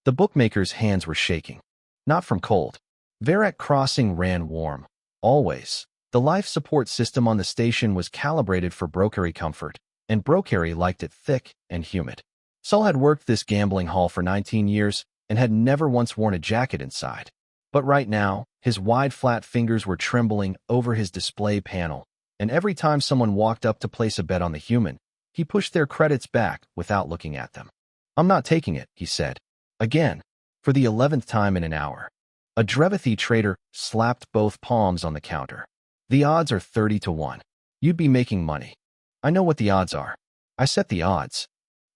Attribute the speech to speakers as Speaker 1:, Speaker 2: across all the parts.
Speaker 1: The bookmaker's hands were shaking. Not from cold. Verak Crossing ran warm. Always. The life support system on the station was calibrated for brokery comfort, and brokery liked it thick and humid. Sol had worked this gambling hall for 19 years and had never once worn a jacket inside. But right now, his wide flat fingers were trembling over his display panel, and every time someone walked up to place a bet on the human, he pushed their credits back without looking at them. "I'm not taking it," he said. Again, for the 11th time in an hour. A Drevathi trader slapped both palms on the counter. "The odds are 30 to 1. You'd be making money." "I know what the odds are. I set the odds."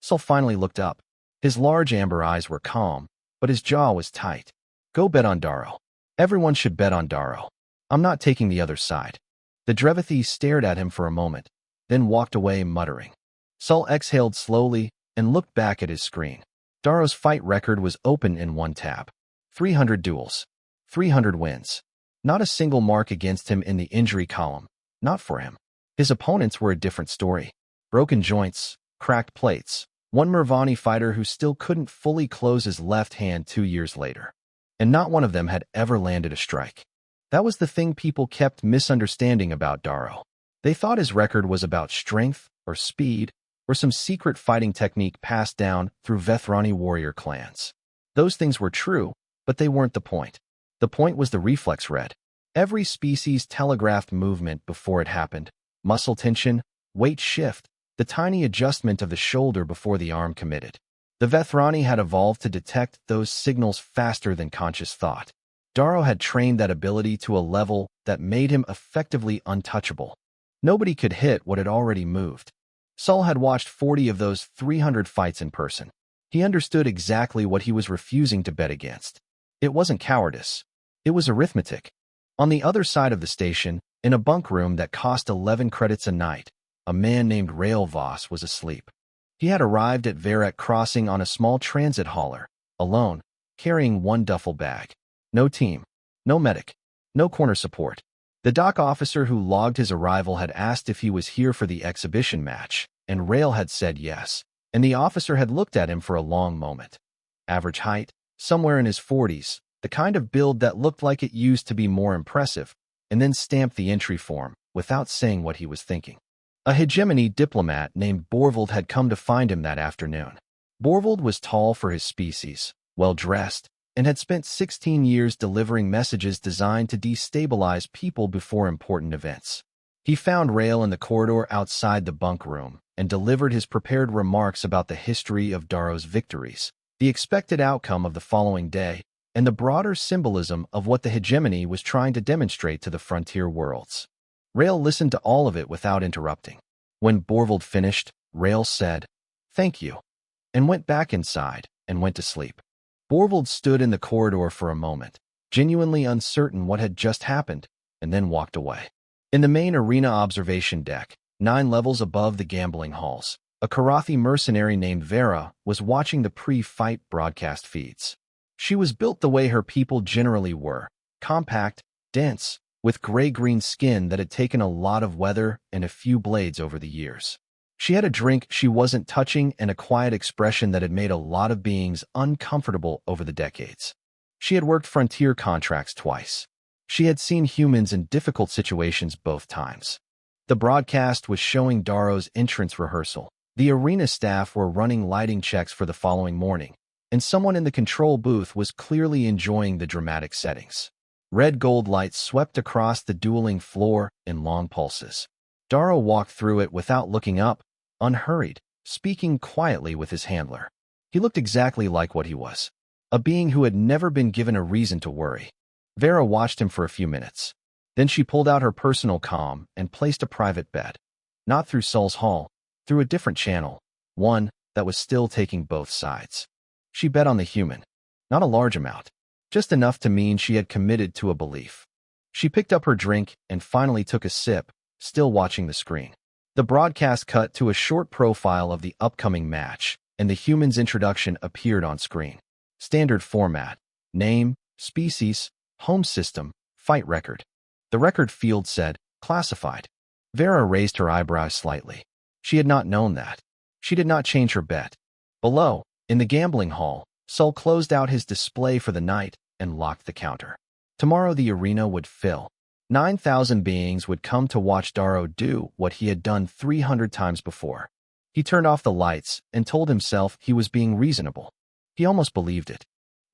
Speaker 1: Sol finally looked up. His large amber eyes were calm, but his jaw was tight. "Go bet on Daro. Everyone should bet on Daro. I'm not taking the other side." The Drevathi stared at him for a moment, then walked away muttering. Sol exhaled slowly and looked back at his screen. Daro's fight record was open in one tab. 300 duels. 300 wins. Not a single mark against him in the injury column. Not for him. His opponents were a different story. Broken joints, cracked plates. One Mervani fighter who still couldn't fully close his left hand 2 years later. And not one of them had ever landed a strike. That was the thing people kept misunderstanding about Daro. They thought his record was about strength or speed or some secret fighting technique passed down through Vethrani warrior clans. Those things were true, but they weren't the point. The point was the reflex read. Every species telegraphed movement before it happened. Muscle tension, weight shift, the tiny adjustment of the shoulder before the arm committed. The Vethrani had evolved to detect those signals faster than conscious thought. Daro had trained that ability to a level that made him effectively untouchable. Nobody could hit what had already moved. Sol had watched 40 of those 300 fights in person. He understood exactly what he was refusing to bet against. It wasn't cowardice. It was arithmetic. On the other side of the station, in a bunk room that cost 11 credits a night, a man named Rail Voss was asleep. He had arrived at Verak Crossing on a small transit hauler, alone, carrying one duffel bag. No team, no medic, no corner support. The dock officer who logged his arrival had asked if he was here for the exhibition match, and Rail had said yes, and the officer had looked at him for a long moment. Average height, somewhere in his 40s, the kind of build that looked like it used to be more impressive, and then stamped the entry form, without saying what he was thinking. A hegemony diplomat named Borvold had come to find him that afternoon. Borvold was tall for his species, well-dressed, and had spent 16 years delivering messages designed to destabilize people before important events. He found Rail in the corridor outside the bunk room and delivered his prepared remarks about the history of Daro's victories, the expected outcome of the following day, and the broader symbolism of what the hegemony was trying to demonstrate to the frontier worlds. Rail listened to all of it without interrupting. When Borvold finished, Rail said, "Thank you," and went back inside and went to sleep. Borvold stood in the corridor for a moment, genuinely uncertain what had just happened, and then walked away. In the main arena observation deck, 9 levels above the gambling halls, a Karathi mercenary named Vera was watching the pre-fight broadcast feeds. She was built the way her people generally were, compact, dense, with gray-green skin that had taken a lot of weather and a few blades over the years. She had a drink she wasn't touching and a quiet expression that had made a lot of beings uncomfortable over the decades. She had worked frontier contracts twice. She had seen humans in difficult situations both times. The broadcast was showing Daro's entrance rehearsal. The arena staff were running lighting checks for the following morning, and someone in the control booth was clearly enjoying the dramatic settings. Red gold lights swept across the dueling floor in long pulses. Daro walked through it without looking up, unhurried, speaking quietly with his handler. He looked exactly like what he was, a being who had never been given a reason to worry. Vera watched him for a few minutes. Then she pulled out her personal comm and placed a private bet. Not through Sol's Hall, through a different channel, one that was still taking both sides. She bet on the human. Not a large amount, just enough to mean she had committed to a belief. She picked up her drink and finally took a sip, still watching the screen. The broadcast cut to a short profile of the upcoming match, and the human's introduction appeared on screen. Standard format: name, species, home system, fight record. The record field said, classified. Vera raised her eyebrows slightly. She had not known that. She did not change her bet. Below, in the gambling hall, Sol closed out his display for the night and locked the counter. Tomorrow the arena would fill. 9,000 beings would come to watch Darrow do what he had done 300 times before. He turned off the lights and told himself he was being reasonable. He almost believed it.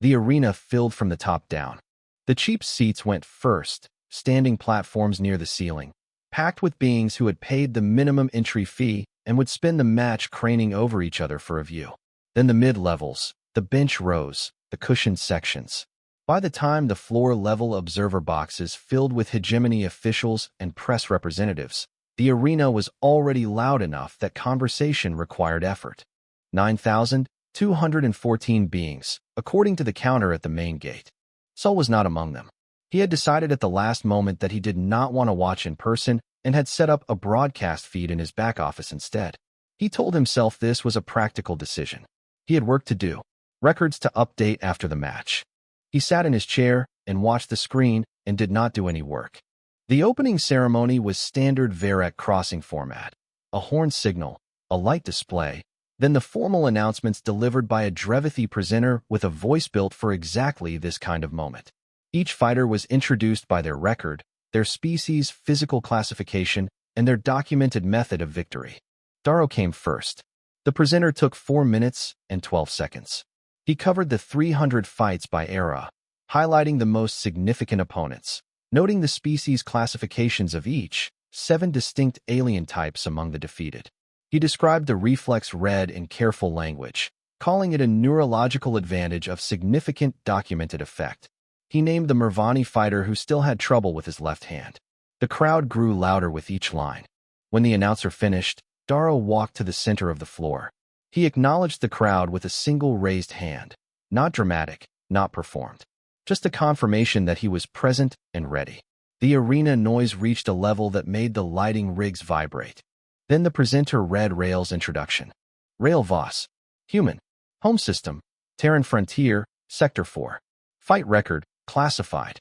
Speaker 1: The arena filled from the top down. The cheap seats went first, standing platforms near the ceiling, packed with beings who had paid the minimum entry fee and would spend the match craning over each other for a view. Then the mid-levels, the bench rows, the cushioned sections. By the time the floor-level observer boxes filled with hegemony officials and press representatives, the arena was already loud enough that conversation required effort. 9,214 beings, according to the counter at the main gate. Sol was not among them. He had decided at the last moment that he did not want to watch in person and had set up a broadcast feed in his back office instead. He told himself this was a practical decision. He had work to do, records to update after the match. He sat in his chair and watched the screen and did not do any work. The opening ceremony was standard Varec crossing format. A horn signal, a light display, then the formal announcements delivered by a Drevithi presenter with a voice built for exactly this kind of moment. Each fighter was introduced by their record, their species' physical classification, and their documented method of victory. Darrow came first. The presenter took 4 minutes and 12 seconds. He covered the 300 fights by era, highlighting the most significant opponents, noting the species classifications of each, 7 distinct alien types among the defeated. He described the reflex red in careful language, calling it a neurological advantage of significant documented effect. He named the Mervani fighter who still had trouble with his left hand. The crowd grew louder with each line. When the announcer finished, Darrow walked to the center of the floor. He acknowledged the crowd with a single raised hand. Not dramatic, not performed. Just a confirmation that he was present and ready. The arena noise reached a level that made the lighting rigs vibrate. Then the presenter read Rail's introduction. Rail Voss. Human. Home System. Terran Frontier. Sector 4. Fight Record. Classified.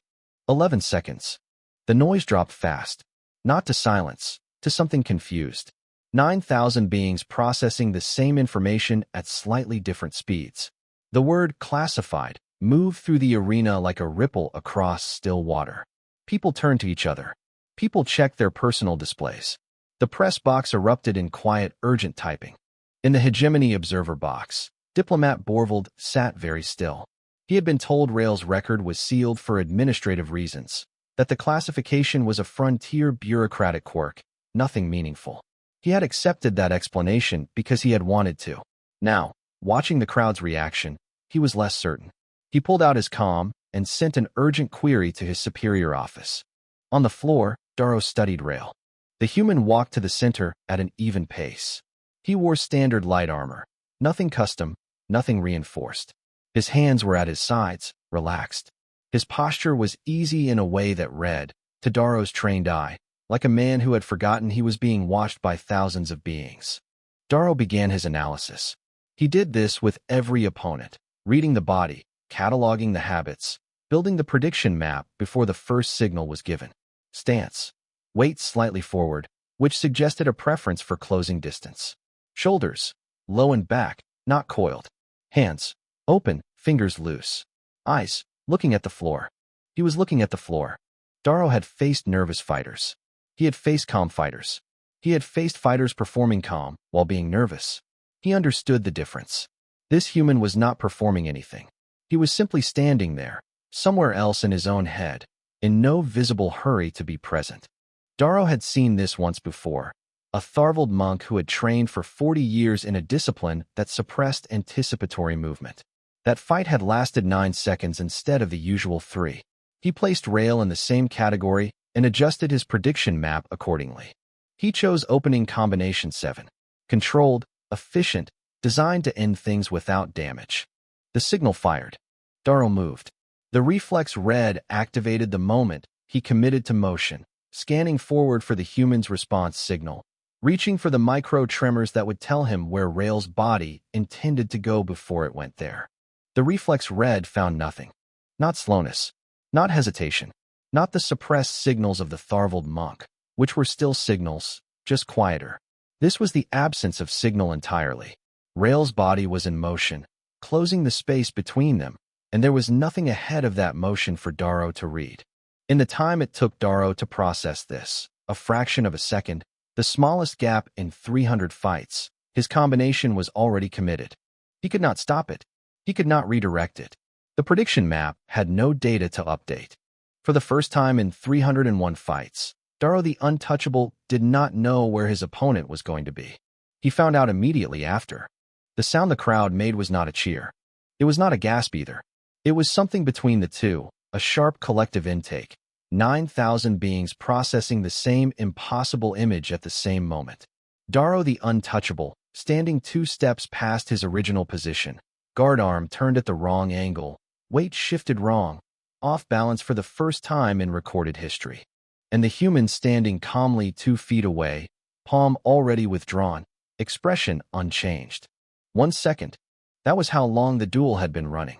Speaker 1: 11 seconds. The noise dropped fast. Not to silence, to something confused. 9,000 beings processing the same information at slightly different speeds. The word classified moved through the arena like a ripple across still water. People turned to each other. People checked their personal displays. The press box erupted in quiet, urgent typing. In the hegemony observer box, Diplomat Borvold sat very still. He had been told Rail's record was sealed for administrative reasons, that the classification was a frontier bureaucratic quirk, nothing meaningful. He had accepted that explanation because he had wanted to. Now, watching the crowd's reaction, he was less certain. He pulled out his comm and sent an urgent query to his superior office. On the floor, Darrow studied Rail. The human walked to the center at an even pace. He wore standard light armor, nothing custom, nothing reinforced. His hands were at his sides, relaxed. His posture was easy in a way that read, to Darrow's trained eye, like a man who had forgotten he was being watched by thousands of beings. Darrow began his analysis. He did this with every opponent, reading the body, cataloging the habits, building the prediction map before the first signal was given. Stance. Weight slightly forward, which suggested a preference for closing distance. Shoulders. Low and back, not coiled. Hands. Open, fingers loose. Eyes. Looking at the floor. He was looking at the floor. Darrow had faced nervous fighters. He had faced calm fighters. He had faced fighters performing calm while being nervous. He understood the difference. This human was not performing anything. He was simply standing there, somewhere else in his own head, in no visible hurry to be present. Darrow had seen this once before, a Tharvald monk who had trained for 40 years in a discipline that suppressed anticipatory movement. That fight had lasted 9 seconds instead of the usual 3. He placed Rail in the same category and adjusted his prediction map accordingly. He chose opening combination 7. Controlled, efficient, designed to end things without damage. The signal fired. Darrow moved. The reflex red activated the moment he committed to motion, scanning forward for the human's response signal, reaching for the micro tremors that would tell him where Rail's body intended to go before it went there. The reflex red found nothing. Not slowness. Not hesitation. Not the suppressed signals of the Tharvald monk, which were still signals, just quieter. This was the absence of signal entirely. Rail's body was in motion, closing the space between them, and there was nothing ahead of that motion for Darrow to read. In the time it took Darrow to process this, a fraction of a second, the smallest gap in 300 fights, his combination was already committed. He could not stop it. He could not redirect it. The prediction map had no data to update. For the first time in 301 fights, Darrow the Untouchable did not know where his opponent was going to be. He found out immediately after. The sound the crowd made was not a cheer. It was not a gasp either. It was something between the two, a sharp collective intake. 9,000 beings processing the same impossible image at the same moment. Darrow the Untouchable, standing 2 steps past his original position. Guard arm turned at the wrong angle. Weight shifted wrong. Off balance for the first time in recorded history. And the human standing calmly 2 feet away, palm already withdrawn, expression unchanged. 1 second. That was how long the duel had been running.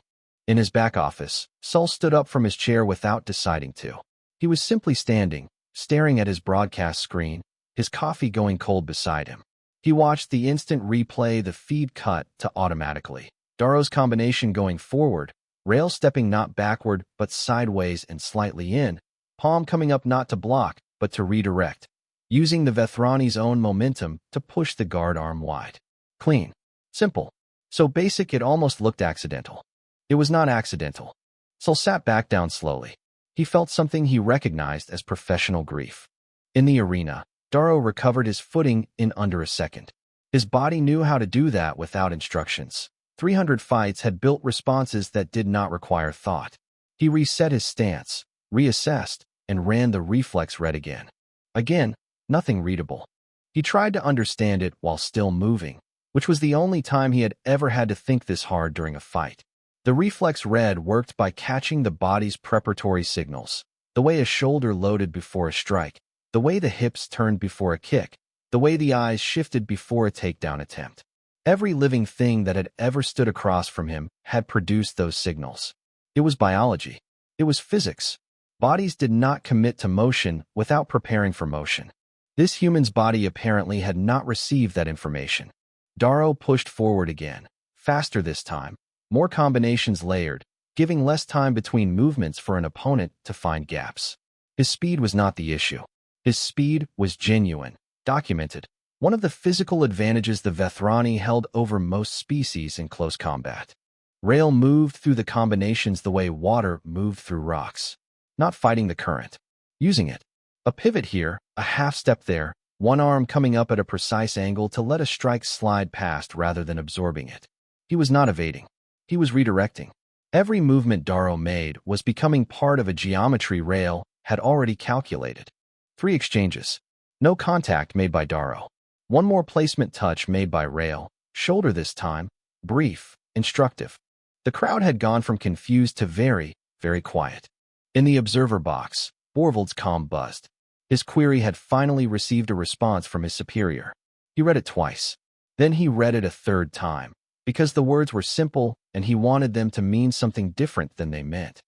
Speaker 1: In his back office, Sol stood up from his chair without deciding to. He was simply standing, staring at his broadcast screen, his coffee going cold beside him. He watched the instant replay, the feed cut to automatically. Darrow's combination going forward, rail stepping not backward but sideways and slightly in, palm coming up not to block but to redirect, using the Vethrani's own momentum to push the guard arm wide. Clean. Simple. So basic it almost looked accidental. It was not accidental. Sol sat back down slowly. He felt something he recognized as professional grief. In the arena, Darrow recovered his footing in under a second. His body knew how to do that without instructions. 300 fights had built responses that did not require thought. He reset his stance, reassessed, and ran the reflex read again. Again, nothing readable. He tried to understand it while still moving, which was the only time he had ever had to think this hard during a fight. The reflex read worked by catching the body's preparatory signals, the way a shoulder loaded before a strike, the way the hips turned before a kick, the way the eyes shifted before a takedown attempt. Every living thing that had ever stood across from him had produced those signals. It was biology. It was physics. Bodies did not commit to motion without preparing for motion. This human's body apparently had not received that information. Darrow pushed forward again, faster this time, more combinations layered, giving less time between movements for an opponent to find gaps. His speed was not the issue. His speed was genuine, documented, one of the physical advantages the Vethrani held over most species in close combat. Rail moved through the combinations the way water moved through rocks, not fighting the current, using it. A pivot here, a half step there, one arm coming up at a precise angle to let a strike slide past rather than absorbing it. He was not evading. He was redirecting. Every movement Darrow made was becoming part of a geometry Rail had already calculated. 3 exchanges. No contact made by Darrow. 1 more placement touch made by Rail, shoulder this time, brief, instructive. The crowd had gone from confused to very, very quiet. In the observer box, Borvold's calm buzzed. His query had finally received a response from his superior. He read it twice. Then he read it a 3rd time, because the words were simple and he wanted them to mean something different than they meant.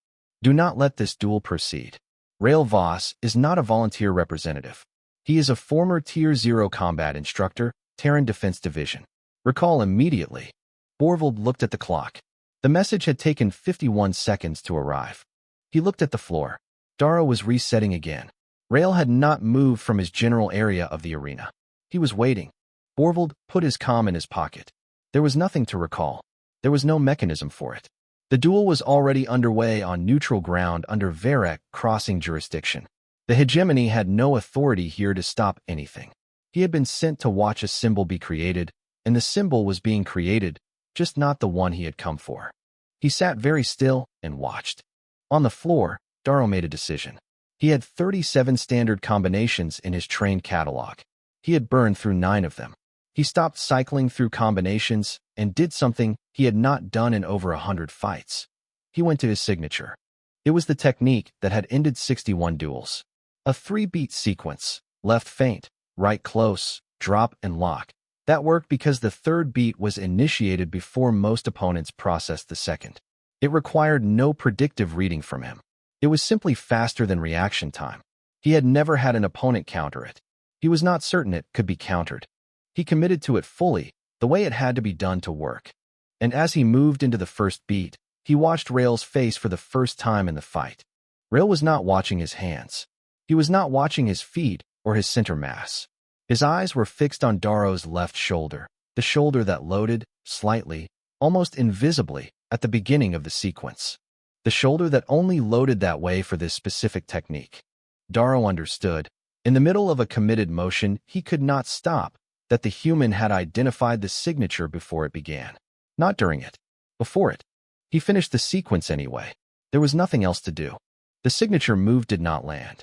Speaker 1: Do not let this duel proceed. Rail Voss is not a volunteer representative. He is a former Tier 0 combat instructor, Terran Defense Division. Recall immediately. Borvold looked at the clock. The message had taken 51 seconds to arrive. He looked at the floor. Darrow was resetting again. Rail had not moved from his general area of the arena. He was waiting. Borvold put his comm in his pocket. There was nothing to recall. There was no mechanism for it. The duel was already underway on neutral ground under Varek crossing jurisdiction. The hegemony had no authority here to stop anything. He had been sent to watch a symbol be created, and the symbol was being created, just not the one he had come for. He sat very still and watched. On the floor, Darrow made a decision. He had 37 standard combinations in his trained catalog. He had burned through 9 of them. He stopped cycling through combinations and did something he had not done in over 100 fights. He went to his signature. It was the technique that had ended 61 duels. A 3-beat sequence, left feint, right close, drop and lock. That worked because the 3rd beat was initiated before most opponents processed the 2nd. It required no predictive reading from him. It was simply faster than reaction time. He had never had an opponent counter it. He was not certain it could be countered. He committed to it fully, the way it had to be done to work. and as he moved into the first beat, he watched Rail's face for the first time in the fight. Rail was not watching his hands. He was not watching his feet or his center mass. His eyes were fixed on Darrow's left shoulder, the shoulder that loaded, slightly, almost invisibly, at the beginning of the sequence. The shoulder that only loaded that way for this specific technique. Darrow understood. In the middle of a committed motion, he could not stop, that the human had identified the signature before it began. Not during it. Before it. He finished the sequence anyway. There was nothing else to do. The signature move did not land.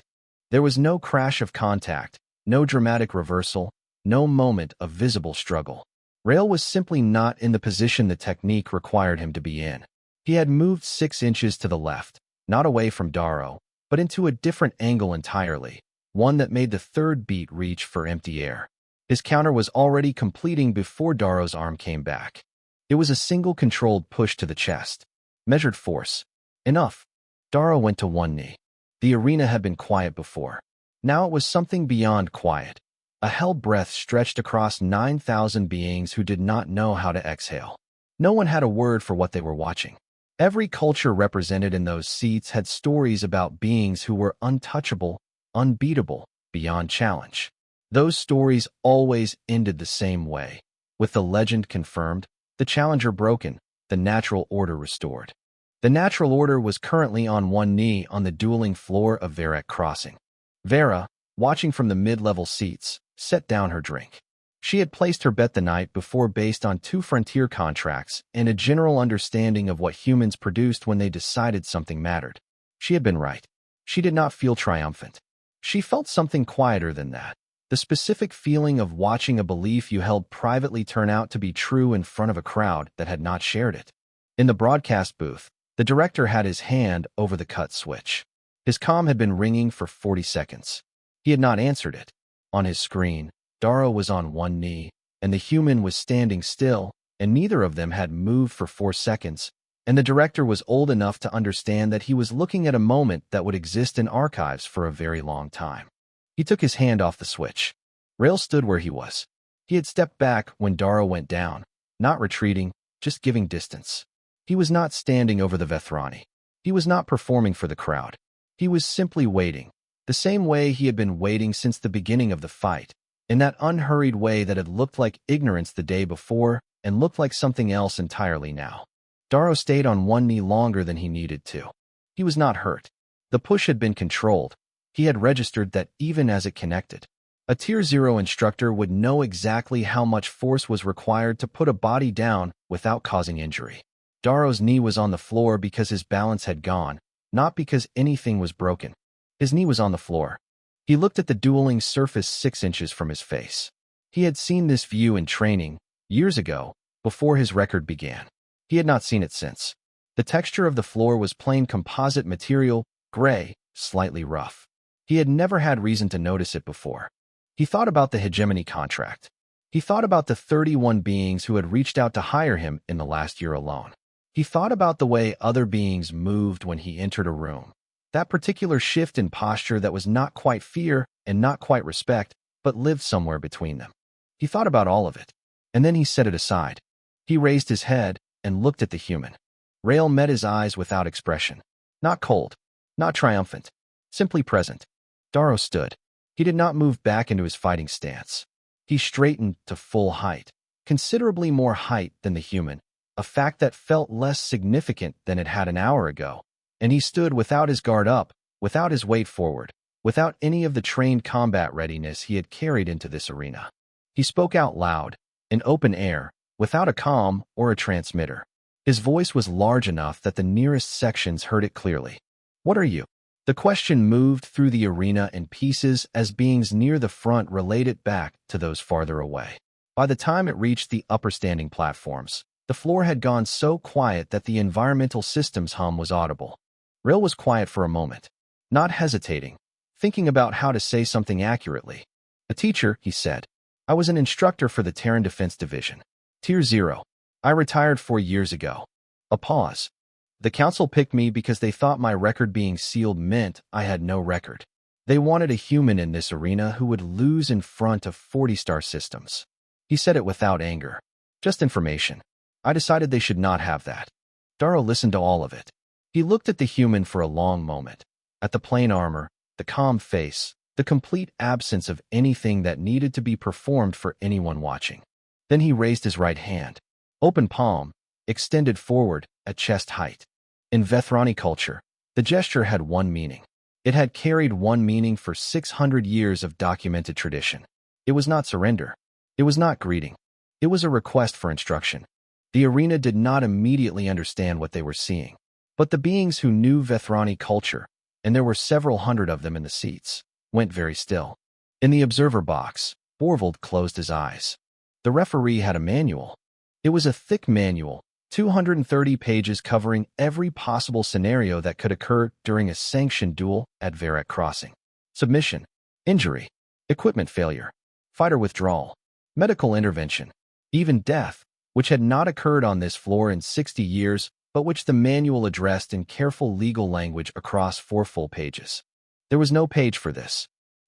Speaker 1: There was no crash of contact, no dramatic reversal, no moment of visible struggle. Rail was simply not in the position the technique required him to be in. He had moved 6 inches to the left, not away from Darrow, but into a different angle entirely, one that made the third beat reach for empty air. His counter was already completing before Darrow's arm came back. It was a single controlled push to the chest. Measured force. Enough. Darrow went to one knee. The arena had been quiet before. Now it was something beyond quiet. A hell breath stretched across 9,000 beings who did not know how to exhale. No one had a word for what they were watching. Every culture represented in those seats had stories about beings who were untouchable, unbeatable, beyond challenge. Those stories always ended the same way, with the legend confirmed, the challenger broken, the natural order restored. The natural order was currently on one knee on the dueling floor of Varek Crossing. Vera, watching from the mid-level seats, set down her drink. She had placed her bet the night before based on 2 frontier contracts and a general understanding of what humans produced when they decided something mattered. She had been right. She did not feel triumphant. She felt something quieter than that. The specific feeling of watching a belief you held privately turn out to be true in front of a crowd that had not shared it. In the broadcast booth, the director had his hand over the cut switch. His comm had been ringing for 40 seconds. He had not answered it. On his screen, Darrow was on one knee, and the human was standing still, and neither of them had moved for 4 seconds, and the director was old enough to understand that he was looking at a moment that would exist in archives for a very long time. He took his hand off the switch. Rail stood where he was. He had stepped back when Darrow went down, not retreating, just giving distance. He was not standing over the Vethrani. He was not performing for the crowd. He was simply waiting, the same way he had been waiting since the beginning of the fight, in that unhurried way that had looked like ignorance the day before and looked like something else entirely now. Darrow stayed on one knee longer than he needed to. He was not hurt. The push had been controlled. He had registered that even as it connected. A Tier 0 instructor would know exactly how much force was required to put a body down without causing injury. Darrow's knee was on the floor because his balance had gone, not because anything was broken. His knee was on the floor. He looked at the dueling surface 6 inches from his face. He had seen this view in training, years ago, before his record began. He had not seen it since. The texture of the floor was plain composite material, gray, slightly rough. He had never had reason to notice it before. He thought about the hegemony contract. He thought about the 31 beings who had reached out to hire him in the last year alone. He thought about the way other beings moved when he entered a room. That particular shift in posture that was not quite fear and not quite respect, but lived somewhere between them. He thought about all of it, and then he set it aside. He raised his head and looked at the human. Rail met his eyes without expression. Not cold, not triumphant, simply present. Darrow stood. He did not move back into his fighting stance. He straightened to full height, considerably more height than the human, a fact that felt less significant than it had an hour ago. And he stood without his guard up, without his weight forward, without any of the trained combat readiness he had carried into this arena. He spoke out loud, in open air, without a comm or a transmitter. His voice was large enough that the nearest sections heard it clearly. What are you? The question moved through the arena in pieces as beings near the front relayed it back to those farther away. By the time it reached the upper standing platforms, the floor had gone so quiet that the environmental system's hum was audible. Rail was quiet for a moment, not hesitating, thinking about how to say something accurately. A teacher, he said. I was an instructor for the Terran Defense Division. Tier 0. I retired 4 years ago. A pause. The council picked me because they thought my record being sealed meant I had no record. They wanted a human in this arena who would lose in front of 40-star systems. He said it without anger. Just information. I decided they should not have that. Darrow listened to all of it. He looked at the human for a long moment, at the plain armor, the calm face, the complete absence of anything that needed to be performed for anyone watching. Then he raised his right hand, open palm, extended forward at chest height. In Vethrani culture, the gesture had one meaning. It had carried one meaning for 600 years of documented tradition. It was not surrender. It was not greeting. It was a request for instruction. The arena did not immediately understand what they were seeing, but the beings who knew Vethrani culture, and there were several hundred of them in the seats, went very still. In the observer box, Borvold closed his eyes. The referee had a manual. It was a thick manual, 230 pages covering every possible scenario that could occur during a sanctioned duel at Varek Crossing. Submission, injury, equipment failure, fighter withdrawal, medical intervention, even death, which had not occurred on this floor in 60 years, but which the manual addressed in careful legal language across 4 full pages. There was no page for this.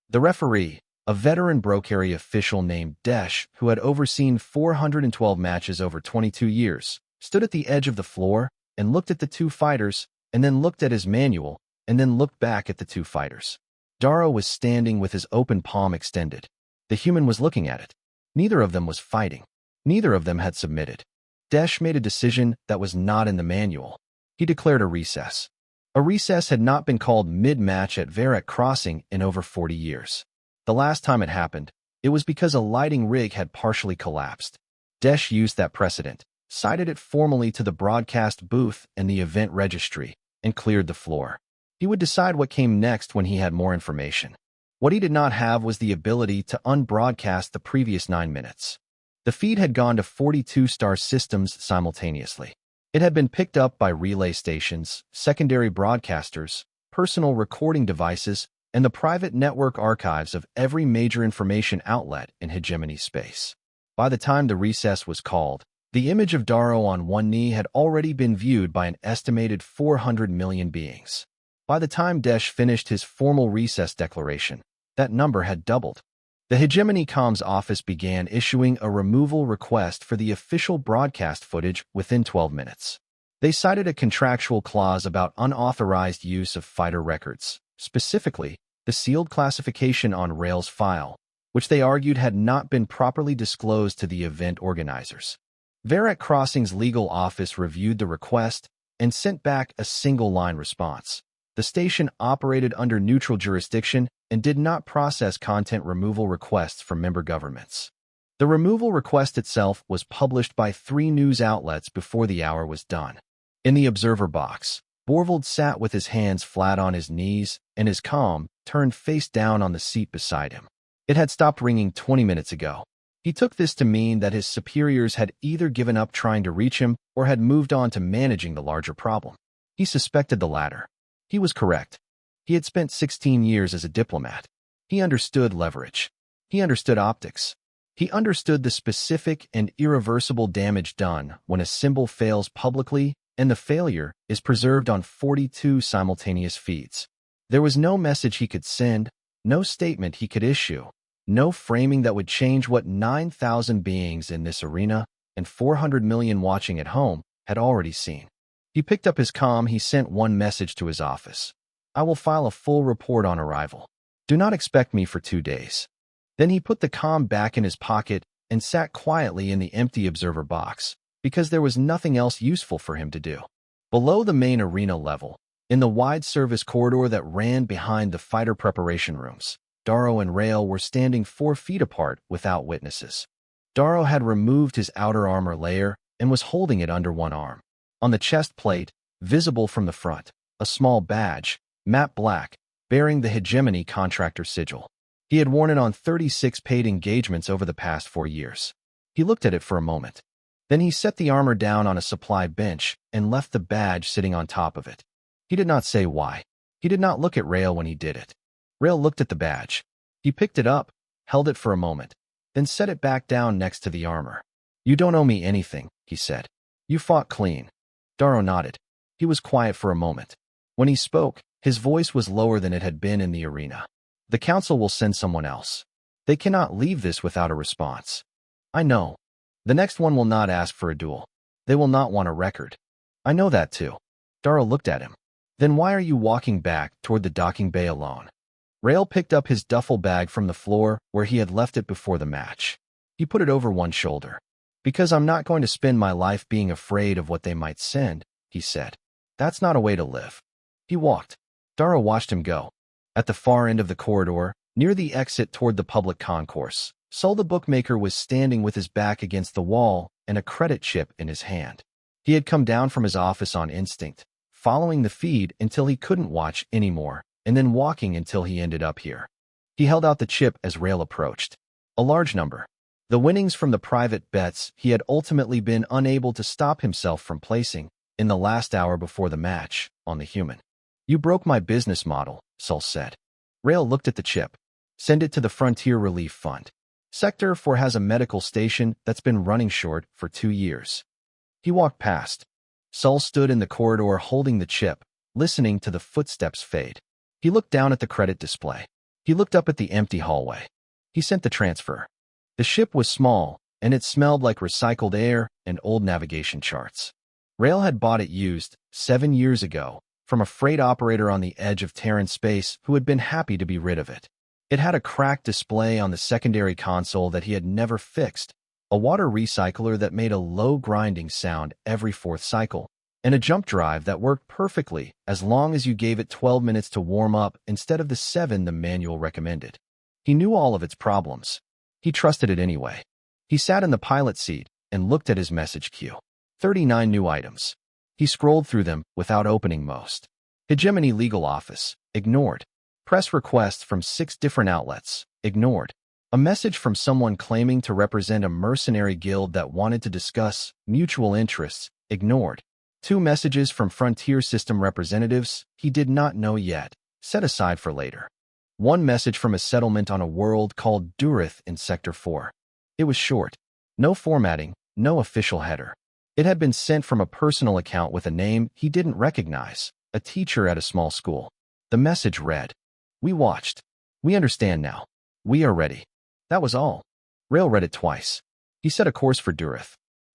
Speaker 1: The referee, a veteran Brokary official named Desh, who had overseen 412 matches over 22 years, stood at the edge of the floor and looked at the 2 fighters, and then looked at his manual, and then looked back at the 2 fighters. Darrow was standing with his open palm extended. The human was looking at it. Neither of them was fighting. Neither of them had submitted. Desh made a decision that was not in the manual. He declared a recess. A recess had not been called mid-match at Varek Crossing in over 40 years. The last time it happened, it was because a lighting rig had partially collapsed. Desh used that precedent, cited it formally to the broadcast booth and the event registry, and cleared the floor. He would decide what came next when he had more information. What he did not have was the ability to unbroadcast the previous 9 minutes. The feed had gone to 42 star systems simultaneously. It had been picked up by relay stations, secondary broadcasters, personal recording devices, and the private network archives of every major information outlet in hegemony space. By the time the recess was called, the image of Darrow on one knee had already been viewed by an estimated 400 million beings. By the time Desh finished his formal recess declaration, that number had doubled. The Hegemony Comms office began issuing a removal request for the official broadcast footage within 12 minutes. They cited a contractual clause about unauthorized use of fighter records, specifically the sealed classification on Rail's file, which they argued had not been properly disclosed to the event organizers. Varek Crossing's legal office reviewed the request and sent back a single-line response. The station operated under neutral jurisdiction and did not process content removal requests from member governments. The removal request itself was published by 3 news outlets before the hour was done. In the observer box, Borvold sat with his hands flat on his knees and his comm turned face down on the seat beside him. It had stopped ringing 20 minutes ago. He took this to mean that his superiors had either given up trying to reach him or had moved on to managing the larger problem. He suspected the latter. He was correct. He had spent 16 years as a diplomat. He understood leverage. He understood optics. He understood the specific and irreversible damage done when a symbol fails publicly and the failure is preserved on 42 simultaneous feeds. There was no message he could send, no statement he could issue, no framing that would change what 9,000 beings in this arena and 400 million watching at home had already seen. He picked up his comm. He sent one message to his office. I will file a full report on arrival. Do not expect me for 2 days. Then he put the comm back in his pocket and sat quietly in the empty observer box, because there was nothing else useful for him to do. Below the main arena level, in the wide service corridor that ran behind the fighter preparation rooms, Darrow and Rail were standing 4 feet apart without witnesses. Darrow had removed his outer armor layer and was holding it under one arm. On the chest plate, visible from the front, a small badge, matte black, bearing the Hegemony contractor sigil. He had worn it on 36 paid engagements over the past 4 years. He looked at it for a moment. Then he set the armor down on a supply bench and left the badge sitting on top of it. He did not say why. He did not look at Rail when he did it. Rail looked at the badge. He picked it up, held it for a moment, then set it back down next to the armor. You don't owe me anything, he said. You fought clean. Darrow nodded. He was quiet for a moment. When he spoke, his voice was lower than it had been in the arena. The council will send someone else. They cannot leave this without a response. I know. The next one will not ask for a duel. They will not want a record. I know that too. Darrow looked at him. Then why are you walking back toward the docking bay alone? Rail picked up his duffel bag from the floor where he had left it before the match. He put it over one shoulder. Because I'm not going to spend my life being afraid of what they might send, he said. That's not a way to live. He walked. Darrow watched him go. At the far end of the corridor, near the exit toward the public concourse, Sol the bookmaker was standing with his back against the wall and a credit chip in his hand. He had come down from his office on instinct, following the feed until he couldn't watch anymore, and then walking until he ended up here. He held out the chip as Rail approached. A large number. The winnings from the private bets he had ultimately been unable to stop himself from placing, in the last hour before the match, on the human. You broke my business model, Sol said. Rail looked at the chip. Send it to the Frontier Relief Fund. Sector 4 has a medical station that's been running short for 2 years. He walked past. Sol stood in the corridor holding the chip, listening to the footsteps fade. He looked down at the credit display. He looked up at the empty hallway. He sent the transfer. The ship was small, and it smelled like recycled air and old navigation charts. Rail had bought it used, 7 years ago, from a freight operator on the edge of Terran space who had been happy to be rid of it. It had a cracked display on the secondary console that he had never fixed, a water recycler that made a low grinding sound every 4th cycle, and a jump drive that worked perfectly as long as you gave it 12 minutes to warm up instead of the 7 the manual recommended. He knew all of its problems. He trusted it anyway. He sat in the pilot seat and looked at his message queue. 39 new items. He scrolled through them without opening most. Hegemony Legal Office. Ignored. Press requests from 6 different outlets. Ignored. A message from someone claiming to represent a mercenary guild that wanted to discuss mutual interests. Ignored. 2 messages from Frontier System representatives he did not know yet, set aside for later. 1 message from a settlement on a world called Durith in Sector 4. It was short. No formatting, no official header. It had been sent from a personal account with a name he didn't recognize, a teacher at a small school. The message read, "We watched. We understand now. We are ready." That was all. Rail read it twice. He set a course for Durith.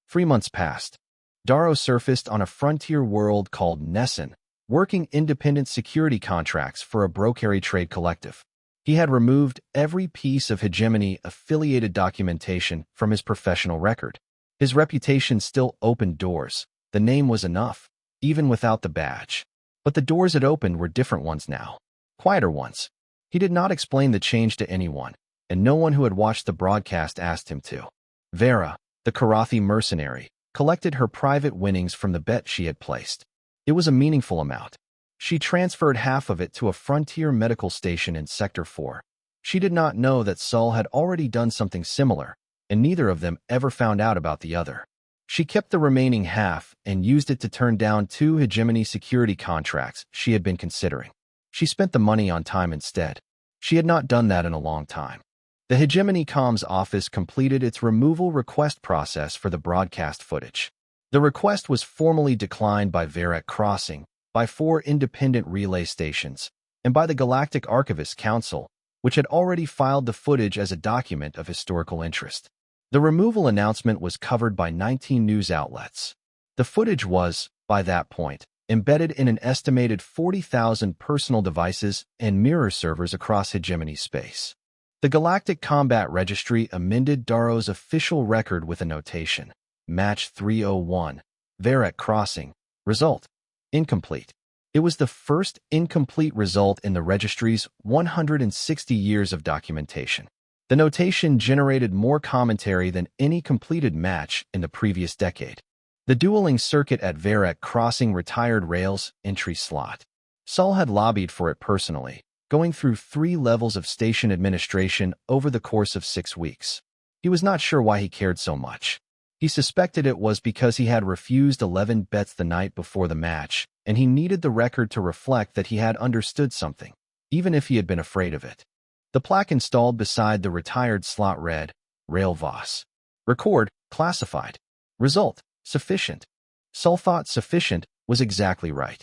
Speaker 1: 3 months passed. Darrow surfaced on a frontier world called Nessun, working independent security contracts for a brokary trade collective. He had removed every piece of hegemony-affiliated documentation from his professional record. His reputation still opened doors. The name was enough, even without the badge. But the doors it opened were different ones now. Quieter ones. He did not explain the change to anyone, and no one who had watched the broadcast asked him to. Vera, the Karathi mercenary, collected her private winnings from the bet she had placed. It was a meaningful amount. She transferred half of it to a frontier medical station in Sector 4. She did not know that Sol had already done something similar, and neither of them ever found out about the other. She kept the remaining half and used it to turn down 2 hegemony security contracts she had been considering. She spent the money on time instead. She had not done that in a long time. The Hegemony Comms office completed its removal request process for the broadcast footage. The request was formally declined by Varek Crossing, by 4 independent relay stations, and by the Galactic Archivist Council, which had already filed the footage as a document of historical interest. The removal announcement was covered by 19 news outlets. The footage was, by that point, embedded in an estimated 40,000 personal devices and mirror servers across hegemony space. The Galactic Combat Registry amended Darrow's official record with a notation. Match 301. Varek Crossing. Result. Incomplete. It was the first incomplete result in the registry's 160 years of documentation. The notation generated more commentary than any completed match in the previous decade. The dueling circuit at Varek Crossing retired Rail's entry slot. Sol had lobbied for it personally, going through 3 levels of station administration over the course of 6 weeks. He was not sure why he cared so much. He suspected it was because he had refused 11 bets the night before the match, and he needed the record to reflect that he had understood something, even if he had been afraid of it. The plaque installed beside the retired slot read, Rail Voss. Record, classified. Result, sufficient. Sol thought sufficient was exactly right.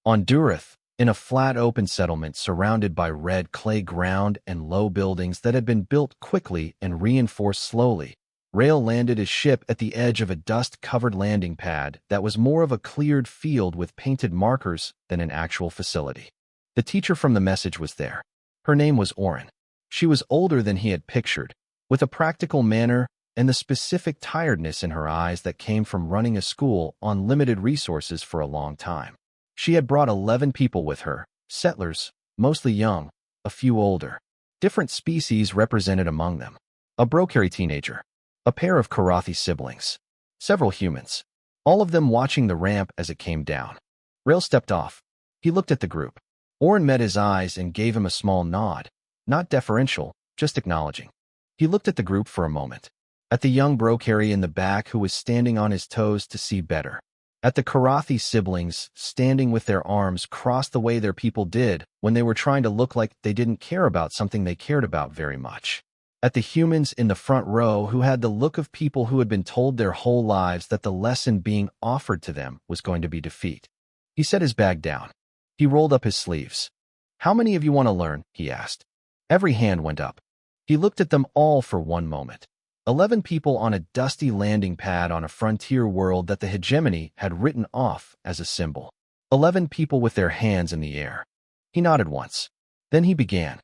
Speaker 1: On Durith, in a flat open settlement surrounded by red clay ground and low buildings that had been built quickly and reinforced slowly, Rail landed his ship at the edge of a dust-covered landing pad that was more of a cleared field with painted markers than an actual facility. The teacher from the message was there. Her name was Orin. She was older than he had pictured, with a practical manner and the specific tiredness in her eyes that came from running a school on limited resources for a long time. She had brought 11 people with her, settlers, mostly young, a few older. Different species represented among them. A Brokeri teenager, a pair of Karathi siblings, several humans, all of them watching the ramp as it came down. Rail stepped off. He looked at the group. Orin met his eyes and gave him a small nod, not deferential, just acknowledging. He looked at the group for a moment. At the young Brokeri in the back who was standing on his toes to see better. At the Karathi siblings standing with their arms crossed the way their people did when they were trying to look like they didn't care about something they cared about very much. At the humans in the front row who had the look of people who had been told their whole lives that the lesson being offered to them was going to be defeat. He set his bag down. He rolled up his sleeves. "How many of you want to learn?" he asked. Every hand went up. He looked at them all for one moment. 11 people on a dusty landing pad on a frontier world that the hegemony had written off as a symbol. 11 people with their hands in the air. He nodded once. Then he began.